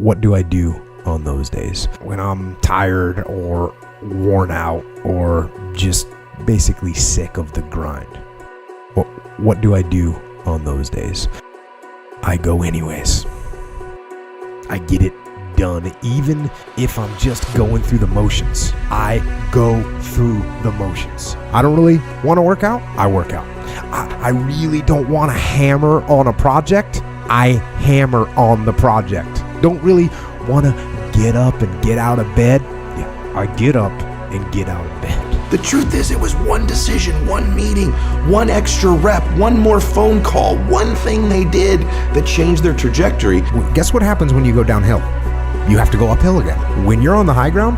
What do I do on those days when I'm tired or worn out or just basically sick of the grind? What do I do on those days? I go anyways. I get it done, even if I'm just going through the motions. I go through the motions. I don't really want to work out. I work out. I really don't want to hammer on a project. I hammer on the project. Don't really want to get up and get out of bed. Yeah, I get up and get out of bed. The truth is, it was one decision, one meeting, one extra rep, one more phone call, one thing they did that changed their trajectory. Guess what happens when you go downhill? You have to go uphill again. When you're on the high ground,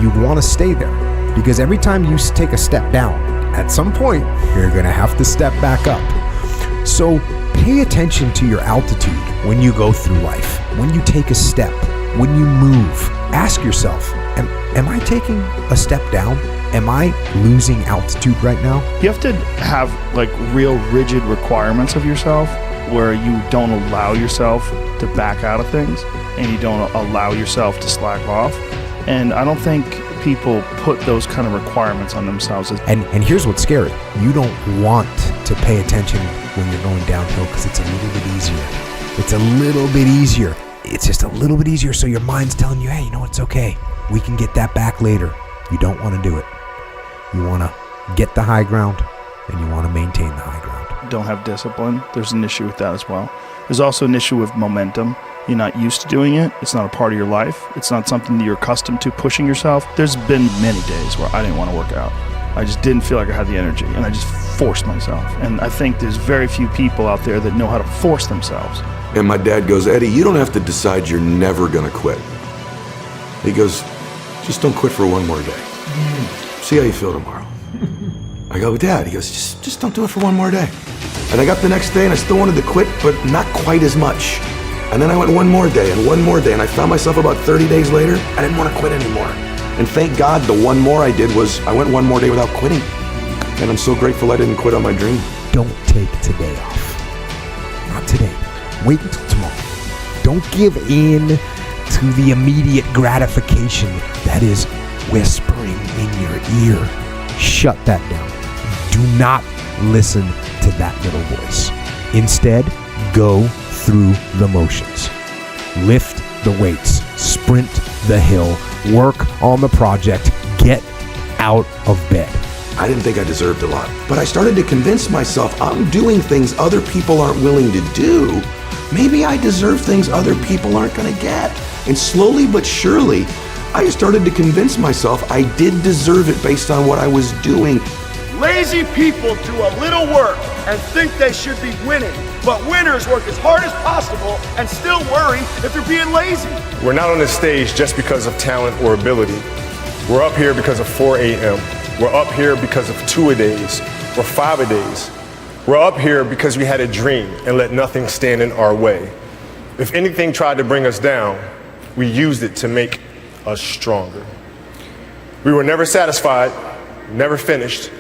you want to stay there, because every time you take a step down, at some point, you're going to have to step back up. So pay attention to your altitude when you go through life, when you take a step, when you move. Ask yourself, am I taking a step down? Am I losing altitude right now? You have to have like real rigid requirements of yourself where you don't allow yourself to back out of things and you don't allow yourself to slack off. And I don't think people put those kind of requirements on themselves. And here's what's scary. You don't want to pay attention when you're going downhill because it's a little bit easier. It's a little bit easier. It's just a little bit easier, so your mind's telling you, hey, you know, it's okay. We can get that back later. You don't want to do it. You want to get the high ground, and you want to maintain the high ground. Don't have discipline. There's an issue with that as well. There's also an issue with momentum. You're not used to doing it. It's not a part of your life. It's not something that you're accustomed to, pushing yourself. There's been many days where I didn't want to work out. I just didn't feel like I had the energy, and I just forced myself. And I think there's very few people out there that know how to force themselves. And my dad goes, Eddie, you don't have to decide you're never going to quit. He goes, just don't quit for one more day. See how you feel tomorrow. I go, Dad, he goes, just don't do it for one more day. And I got the next day and I still wanted to quit, but not quite as much. And then I went one more day, and I found myself about 30 days later, I didn't want to quit anymore. And thank God the one more I did was I went one more day without quitting. And I'm so grateful I didn't quit on my dream. Don't take today off. Not today. Wait until tomorrow. Don't give in to the immediate gratification that is whispering in your ear. Shut that down. Do not listen to that little voice. Instead, go through the motions. Lift the weights, sprint the hill, work on the project, get out of bed. I didn't think I deserved a lot, but I started to convince myself I'm doing things other people aren't willing to do. Maybe I deserve things other people aren't going to get. And slowly but surely, I started to convince myself I did deserve it based on what I was doing. Lazy people do a little work and think they should be winning, but winners work as hard as possible and still worry if they're being lazy. We're not on the stage just because of talent or ability. We're up here because of 4 a.m. We're up here because of 2-a-days or 5-a-days. We're up here because we had a dream and let nothing stand in our way. If anything tried to bring us down, we used it to make us stronger. We were never satisfied, never finished,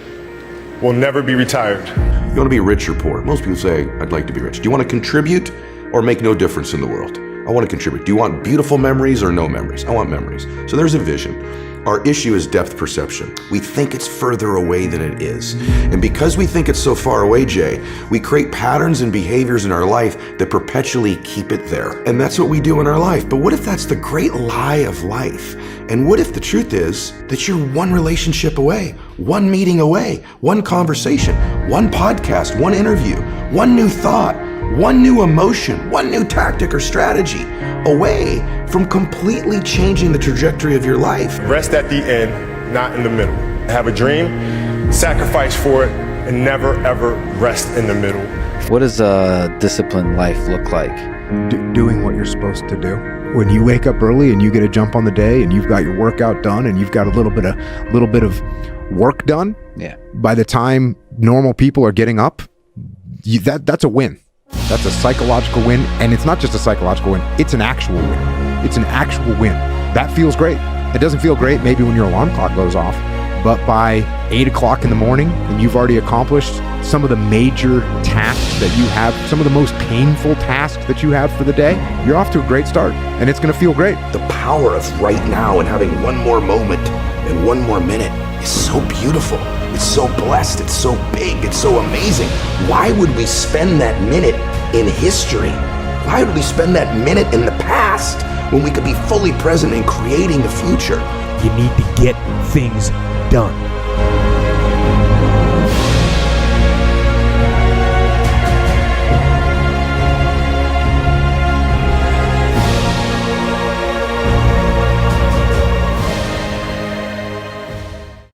will never be retired. You want to be rich or poor? Most people say, I'd like to be rich. Do you want to contribute or make no difference in the world? I want to contribute. Do you want beautiful memories or no memories? I want memories. So there's a vision. Our issue is depth perception. We think it's further away than it is. And because we think it's so far away, Jay, we create patterns and behaviors in our life that perpetually keep it there. And that's what we do in our life. But what if that's the great lie of life? And what if the truth is that you're one relationship away, one meeting away, one conversation, one podcast, one interview, one new thought, one new emotion, one new tactic or strategy away from completely changing the trajectory of your life? Rest at the end, not in the middle. Have a dream, sacrifice for it, and never ever rest in the middle. What does a disciplined life look like? Doing what you're supposed to do. When you wake up early and you get a jump on the day and you've got your workout done and you've got a little bit of work done, by the time normal people are getting up, that's a win. That's a psychological win, and it's not just a psychological win, it's an actual win. It's an actual win. That feels great. It doesn't feel great maybe when your alarm clock goes off, But by 8 o'clock in the morning, and you've already accomplished some of the major tasks that you have, some of the most painful tasks that you have for the day, you're off to a great start, and it's going to feel great. The power of right now and having one more moment and one more minute is so beautiful. It's so blessed. It's so big. It's so amazing. Why would we spend that minute in history? Why would we spend that minute in the past when we could be fully present in creating the future? You need to get things done.